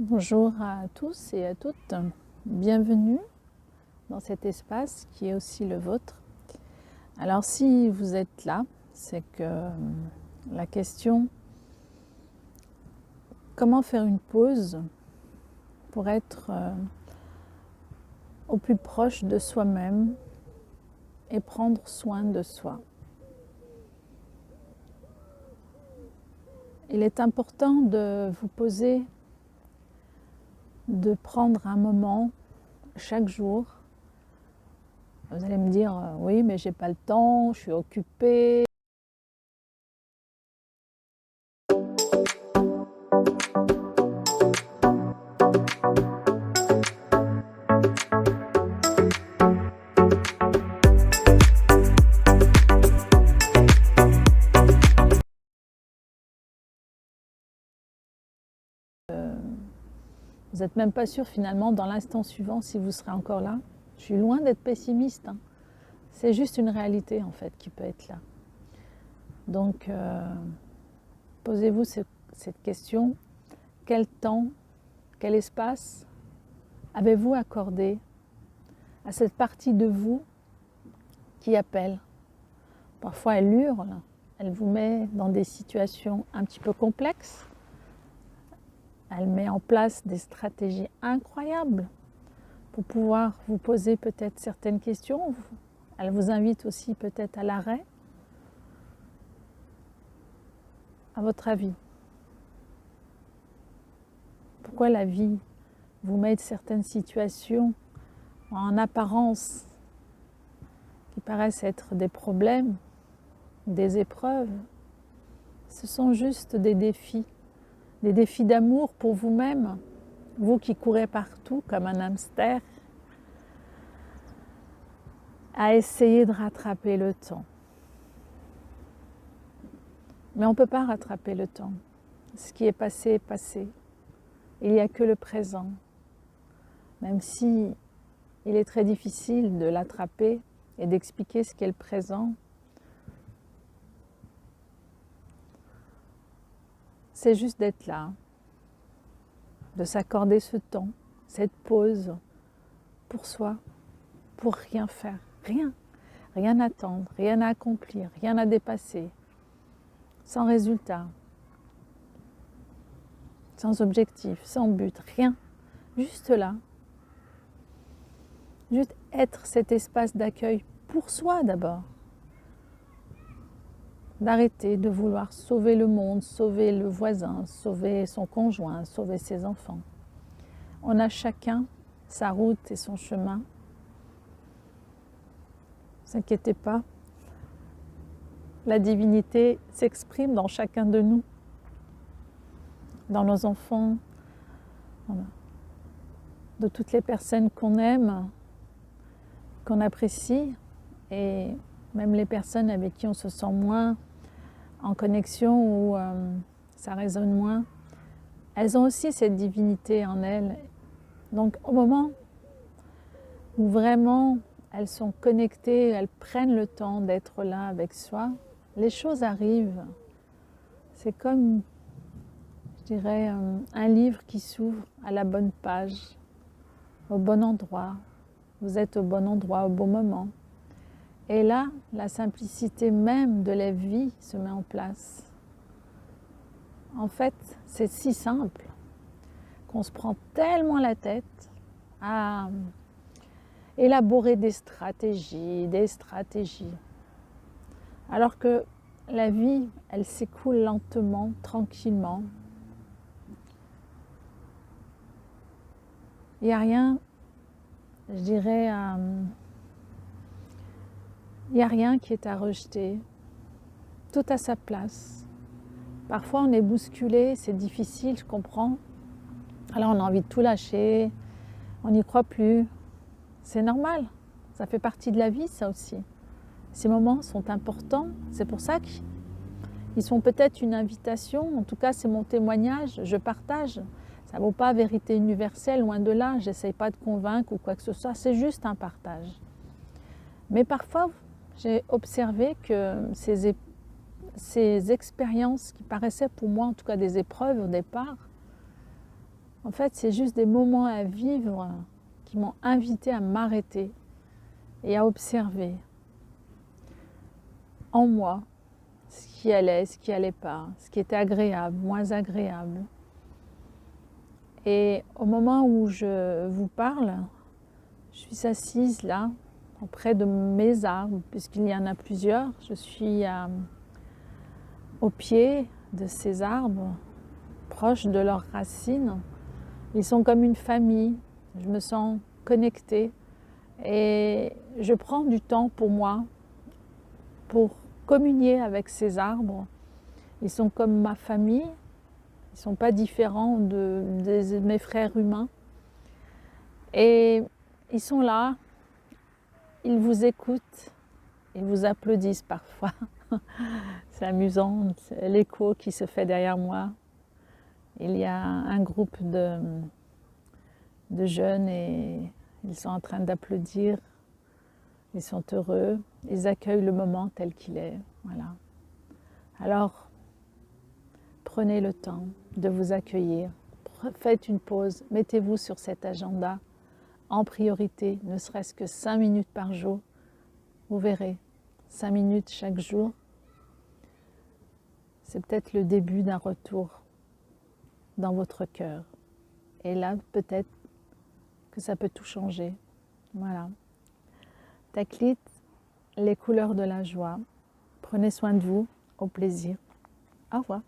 Bonjour à tous et à toutes, bienvenue dans cet espace qui est aussi le vôtre. Alors si vous êtes là, c'est que la question comment faire une pause pour être au plus proche de soi-même et prendre soin de soi. Il est important de vous poser, de prendre un moment chaque jour. Vous allez me dire, oui, mais j'ai pas le temps, je suis occupée. Vous n'êtes même pas sûr finalement dans l'instant suivant si vous serez encore là. Je suis loin d'être pessimiste, hein. C'est juste une réalité en fait qui peut être là. Donc posez-vous cette question, quel temps, quel espace avez-vous accordé à cette partie de vous qui appelle? Parfois elle hurle, elle vous met dans des situations un petit peu complexes, elle met en place des stratégies incroyables pour pouvoir vous poser peut-être certaines questions. Elle vous invite aussi peut-être à l'arrêt. À votre avis, pourquoi la vie vous met certaines situations en apparence qui paraissent être des problèmes, des épreuves? Ce sont juste des défis d'amour pour vous-même, vous qui courez partout comme un hamster, à essayer de rattraper le temps. Mais on ne peut pas rattraper le temps. Ce qui est passé est passé. Il n'y a que le présent. Même si il est très difficile de l'attraper et d'expliquer ce qu'est le présent, c'est juste d'être là, de s'accorder ce temps, cette pause pour soi, pour rien faire, rien attendre, rien à accomplir, rien à dépasser, sans résultat, sans objectif, sans but, rien, juste là. Juste être cet espace d'accueil pour soi d'abord. D'arrêter de vouloir sauver le monde, sauver le voisin, sauver son conjoint, sauver ses enfants. On a chacun sa route et son chemin. Ne vous inquiétez pas, la divinité s'exprime dans chacun de nous, dans nos enfants, de toutes les personnes qu'on aime, qu'on apprécie, et même les personnes avec qui on se sent moins en connexion ou ça résonne moins, elles ont aussi cette divinité en elles. Donc au moment où vraiment elles sont connectées, elles prennent le temps d'être là avec soi, les choses arrivent. C'est comme, je dirais, un livre qui s'ouvre à la bonne page, au bon endroit. Vous êtes au bon endroit, au bon moment. Et là, la simplicité même de la vie se met en place. En fait, c'est si simple qu'on se prend tellement la tête à élaborer des stratégies. Alors que la vie, elle s'écoule lentement, tranquillement. Il n'y a rien, je dirais, il n'y a rien qui est à rejeter. Tout à sa place. Parfois, on est bousculé, c'est difficile, je comprends. Alors, on a envie de tout lâcher, on n'y croit plus. C'est normal, ça fait partie de la vie, ça aussi. Ces moments sont importants, c'est pour ça qu'ils sont peut-être une invitation. En tout cas, c'est mon témoignage, je partage. Ça ne vaut pas vérité universelle, loin de là. J'essaye pas de convaincre ou quoi que ce soit, c'est juste un partage. Mais parfois, j'ai observé que ces expériences qui paraissaient pour moi, en tout cas des épreuves au départ, En fait, c'est juste des moments à vivre qui m'ont invité à m'arrêter et à observer en moi ce qui allait, ce qui allait pas, ce qui était agréable, moins agréable. Et au moment où je vous parle, je suis assise là, auprès de mes arbres, puisqu'il y en a plusieurs. Je suis au pied de ces arbres, proche de leurs racines. Ils sont comme une famille. Je me sens connectée et je prends du temps pour moi, pour communier avec ces arbres. Ils sont comme ma famille. Ils ne sont pas différents de mes frères humains. Et ils sont là, ils vous écoutent, ils vous applaudissent parfois. C'est amusant, c'est l'écho qui se fait derrière moi. Il y a un groupe de jeunes et ils sont en train d'applaudir. Ils sont heureux, ils accueillent le moment tel qu'il est. Voilà. Alors, prenez le temps de vous accueillir. Faites une pause, mettez-vous sur cet agenda en priorité, ne serait-ce que 5 minutes par jour. Vous verrez, 5 minutes chaque jour, c'est peut-être le début d'un retour dans votre cœur. Et là, peut-être que ça peut tout changer. Voilà. Taklit, les couleurs de la joie. Prenez soin de vous. Au plaisir. Au revoir.